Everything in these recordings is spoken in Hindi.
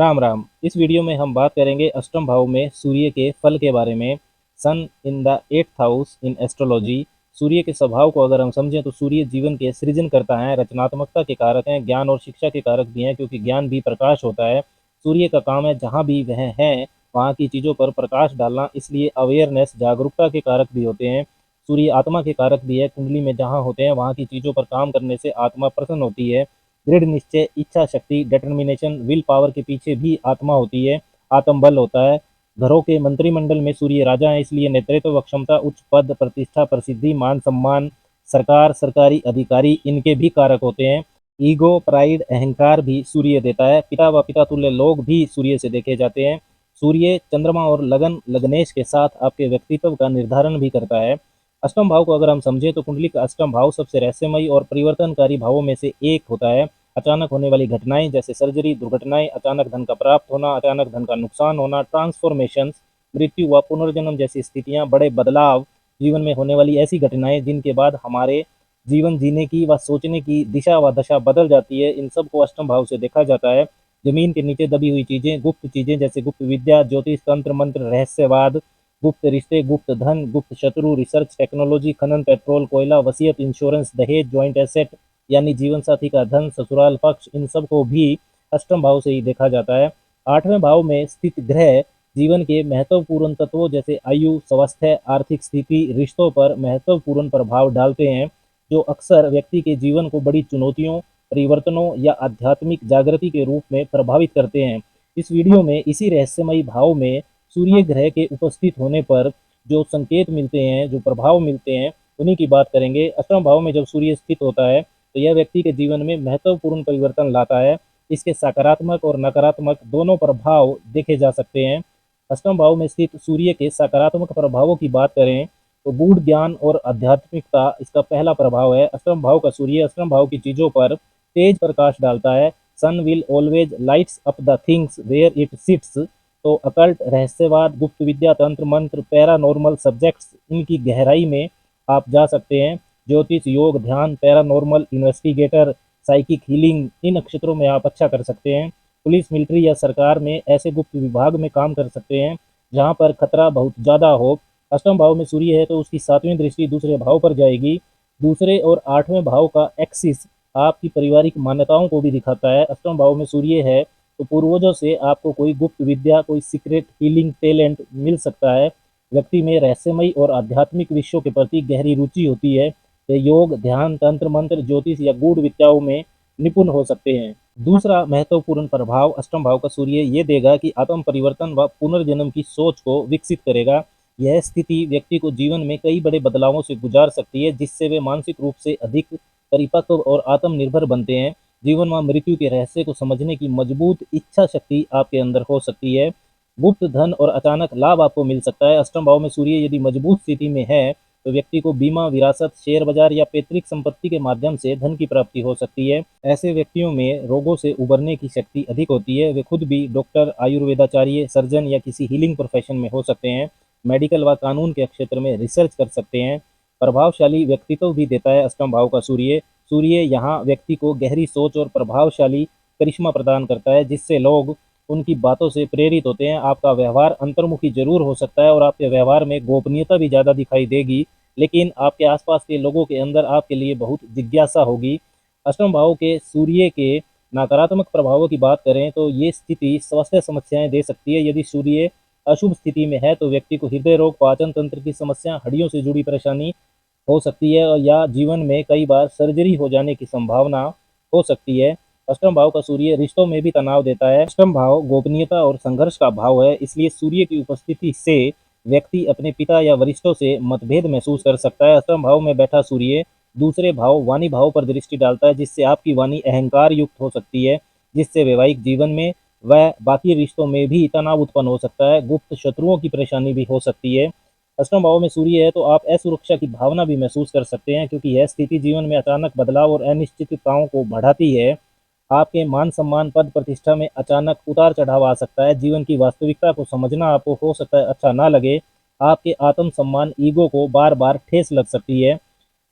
राम राम। इस वीडियो में हम बात करेंगे अष्टम भाव में सूर्य के फल के बारे में। Sun in the 8th house in astrology. सूर्य के स्वभाव को अगर हम समझें तो सूर्य जीवन के सृजन करता है, रचनात्मकता के कारक हैं, ज्ञान और शिक्षा के कारक भी हैं, क्योंकि ज्ञान भी प्रकाश होता है। सूर्य का काम है जहाँ भी वह है वहाँ की चीज़ों पर प्रकाश डालना, इसलिए अवेयरनेस जागरूकता के कारक भी होते हैं। सूर्य आत्मा के कारक भी है, कुंडली में जहाँ होते हैं वहाँ की चीज़ों पर काम करने से आत्मा प्रसन्न होती है। दृढ़ निश्चय, इच्छा शक्ति, डिटर्मिनेशन, विल पावर के पीछे भी आत्मा होती है, आत्मबल होता है। घरों के मंत्रिमंडल में सूर्य राजा है, इसलिए नेतृत्व व क्षमता, उच्च पद, प्रतिष्ठा, प्रसिद्धि, मान सम्मान, सरकार, सरकारी अधिकारी इनके भी कारक होते हैं। ईगो, प्राइड, अहंकार भी सूर्य देता है। पिता व पिता तुल्य लोग भी सूर्य से देखे जाते हैं। सूर्य चंद्रमा और लगन लग्नेश के साथ आपके व्यक्तित्व का निर्धारण भी करता है। अष्टम भाव को अगर हम समझें तो कुंडली का अष्टम भाव सबसे रहस्यमयी और परिवर्तनकारी भावों में से एक होता है। अचानक होने वाली घटनाएं जैसे सर्जरी, दुर्घटनाएं, अचानक धन का प्राप्त होना, अचानक धन का नुकसान होना, ट्रांसफॉर्मेशन, मृत्यु व पुनर्जन्म जैसी स्थितियां, बड़े बदलाव, जीवन में होने वाली ऐसी घटनाएं जिनके बाद हमारे जीवन जीने की व सोचने की दिशा व दशा बदल जाती है, इन सब को अष्टम भाव से देखा जाता है। जमीन के नीचे दबी हुई चीजें, गुप्त चीजें जैसे गुप्त विद्या, ज्योतिष, तंत्र मंत्र, रहस्यवाद, गुप्त रिश्ते, गुप्त धन, गुप्त शत्रु, रिसर्च, टेक्नोलॉजी, खनन, पेट्रोल, कोयला, वसीयत, इंश्योरेंस, दहेज, ज्वाइंट एसेट यानी जीवन साथी का धन, ससुराल पक्ष, इन सब को भी अष्टम भाव से ही देखा जाता है। आठवें भाव में स्थित ग्रह जीवन के महत्वपूर्ण तत्वों जैसे आयु, स्वास्थ्य, आर्थिक स्थिति, रिश्तों पर महत्वपूर्ण प्रभाव डालते हैं, जो अक्सर व्यक्ति के जीवन को बड़ी चुनौतियों, परिवर्तनों या आध्यात्मिक जागृति के रूप में प्रभावित करते हैं। इस वीडियो में इसी रहस्यमयी भाव में सूर्य ग्रह के उपस्थित होने पर जो संकेत मिलते हैं, जो प्रभाव मिलते हैं, उन्हीं की बात करेंगे। अष्टम भाव में जब सूर्य स्थित होता है तो यह व्यक्ति के जीवन में महत्वपूर्ण परिवर्तन लाता है। इसके सकारात्मक और नकारात्मक दोनों प्रभाव देखे जा सकते हैं। अष्टम भाव में स्थित सूर्य के सकारात्मक प्रभावों की बात करें तो गूढ़ ज्ञान और आध्यात्मिकता इसका पहला प्रभाव है। अष्टम भाव का सूर्य अष्टम भाव की चीजों पर तेज प्रकाश डालता है। Sun will always lights up the things where it sits. तो अकल्ट, रहस्यवाद, गुप्त विद्या, तंत्र मंत्र, पैरानॉर्मल सब्जेक्ट्स, इनकी गहराई में आप जा सकते हैं। ज्योतिष, योग, ध्यान, पैरानॉर्मल, इन्वेस्टिगेटर, साइकिक, हीलिंग, इन नक्षत्रों में आप अच्छा कर सकते हैं। पुलिस, मिलिट्री या सरकार में ऐसे गुप्त विभाग में काम कर सकते हैं जहां पर खतरा बहुत ज़्यादा हो। अष्टम भाव में सूर्य है तो उसकी सातवीं दृष्टि दूसरे भाव पर जाएगी। दूसरे और आठवें भाव का एक्सिस आपकी पारिवारिक मान्यताओं को भी दिखाता है। अष्टम भाव में सूर्य है तो पूर्वजों से आपको कोई गुप्त विद्या, कोई सीक्रेट हीलिंग टैलेंट मिल सकता है। व्यक्ति में रहस्यमयी और आध्यात्मिक विषयों के प्रति गहरी रुचि होती है। वे योग, ध्यान, तंत्र मंत्र, ज्योतिष या गूढ़ विद्याओं में निपुण हो सकते हैं। दूसरा महत्वपूर्ण प्रभाव अष्टम भाव का सूर्य ये देगा कि आत्म परिवर्तन व पुनर्जन्म की सोच को विकसित करेगा। यह स्थिति व्यक्ति को जीवन में कई बड़े बदलावों से गुजार सकती है, जिससे वे मानसिक रूप से अधिक परिपक्व और आत्मनिर्भर बनते हैं। जीवन व मृत्यु के रहस्य को समझने की मजबूत इच्छा शक्ति आपके अंदर हो सकती है। गुप्त धन और अचानक लाभ आपको मिल सकता है। अष्टम भाव में सूर्य यदि मजबूत स्थिति में है तो व्यक्ति को बीमा, विरासत, शेयर बाजार या पैतृक संपत्ति के माध्यम से धन की प्राप्ति हो सकती है। ऐसे व्यक्तियों में रोगों से उबरने की शक्ति अधिक होती है। वे खुद भी डॉक्टर, आयुर्वेदाचार्य, सर्जन या किसी हीलिंग प्रोफेशन में हो सकते हैं। मेडिकल व कानून के क्षेत्र में रिसर्च कर सकते हैं। प्रभावशाली व्यक्तित्व भी देता है अष्टम भाव का सूर्य। सूर्य यहाँ व्यक्ति को गहरी सोच और प्रभावशाली करिश्मा प्रदान करता है, जिससे लोग उनकी बातों से प्रेरित होते हैं। आपका व्यवहार अंतर्मुखी जरूर हो सकता है और आपके व्यवहार में गोपनीयता भी ज़्यादा दिखाई देगी, लेकिन आपके आसपास के लोगों के अंदर आपके लिए बहुत जिज्ञासा होगी। अष्टम भाव के सूर्य के नकारात्मक प्रभावों की बात करें तो ये स्थिति स्वास्थ्य समस्याएं दे सकती है। यदि सूर्य अशुभ स्थिति में है तो व्यक्ति को हृदय रोग, पाचन तंत्र की समस्या, हड्डियों से जुड़ी परेशानी हो सकती है या जीवन में कई बार सर्जरी हो जाने की संभावना हो सकती है। अष्टम भाव का सूर्य रिश्तों में भी तनाव देता है। अष्टम भाव गोपनीयता और संघर्ष का भाव है, इसलिए सूर्य की उपस्थिति से व्यक्ति अपने पिता या वरिष्ठों से मतभेद महसूस कर सकता है। अष्टम भाव में बैठा सूर्य दूसरे भाव वाणी भाव पर दृष्टि डालता है, जिससे आपकी वाणी अहंकार युक्त हो सकती है, जिससे वैवाहिक जीवन में व बाकी रिश्तों में भी तनाव उत्पन्न हो सकता है। गुप्त शत्रुओं की परेशानी भी हो सकती है। अष्टम भाव में सूर्य है तो आप असुरक्षा की भावना भी महसूस कर सकते हैं, क्योंकि यह स्थिति जीवन में अचानक बदलाव और अनिश्चितताओं को बढ़ाती है। आपके मान सम्मान, पद प्रतिष्ठा में अचानक उतार चढ़ाव आ सकता है। जीवन की वास्तविकता को समझना आपको हो सकता है अच्छा ना लगे। आपके आत्म सम्मान, ईगो को बार बार ठेस लग सकती है।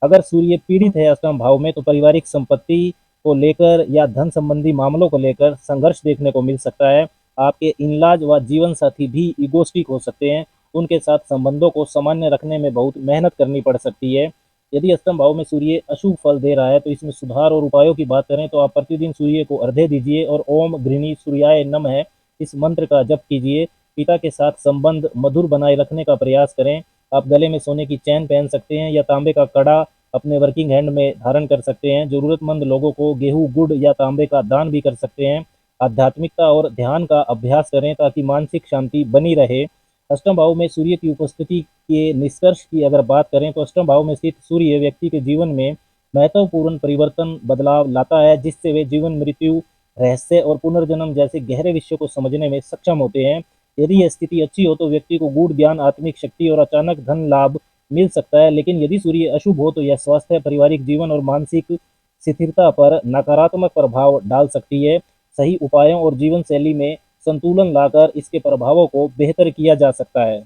अगर सूर्य पीड़ित है अष्टम भाव में तो पारिवारिक संपत्ति को लेकर या धन संबंधी मामलों को लेकर संघर्ष देखने को मिल सकता है। आपके इन-लॉज व जीवन साथी भी इगोइस्टिक हो सकते हैं। उनके साथ संबंधों को सामान्य रखने में बहुत मेहनत करनी पड़ सकती है। यदि अष्टम भाव में सूर्य अशुभ फल दे रहा है तो इसमें सुधार और उपायों की बात करें तो आप प्रतिदिन सूर्य को अर्घ्य दीजिए और ओम गृह्णी सूर्याय नमः इस मंत्र का जप कीजिए। पिता के साथ संबंध मधुर बनाए रखने का प्रयास करें। आप गले में सोने की चैन पहन सकते हैं या तांबे का कड़ा अपने वर्किंग हैंड में धारण कर सकते हैं। जरूरतमंद लोगों को गेहूं, गुड़ या तांबे का दान भी कर सकते हैं। आध्यात्मिकता और ध्यान का अभ्यास करें ताकि मानसिक शांति बनी रहे। अष्टम भाव में सूर्य की उपस्थिति के निष्कर्ष की अगर बात करें तो अष्टम भाव में स्थित सूर्य व्यक्ति के जीवन में महत्वपूर्ण परिवर्तन बदलाव लाता है, जिससे वे जीवन, मृत्यु, रहस्य और पुनर्जन्म जैसे गहरे विषयों को समझने में सक्षम होते हैं। यदि यह स्थिति अच्छी हो तो व्यक्ति को गूढ़ ज्ञान, आत्मिक शक्ति और अचानक धन लाभ मिल सकता है। लेकिन यदि सूर्य अशुभ हो तो यह स्वास्थ्य, पारिवारिक जीवन और मानसिक स्थिरता पर नकारात्मक प्रभाव डाल सकती है। सही उपायों और जीवन शैली में संतुलन लाकर इसके प्रभावों को बेहतर किया जा सकता है।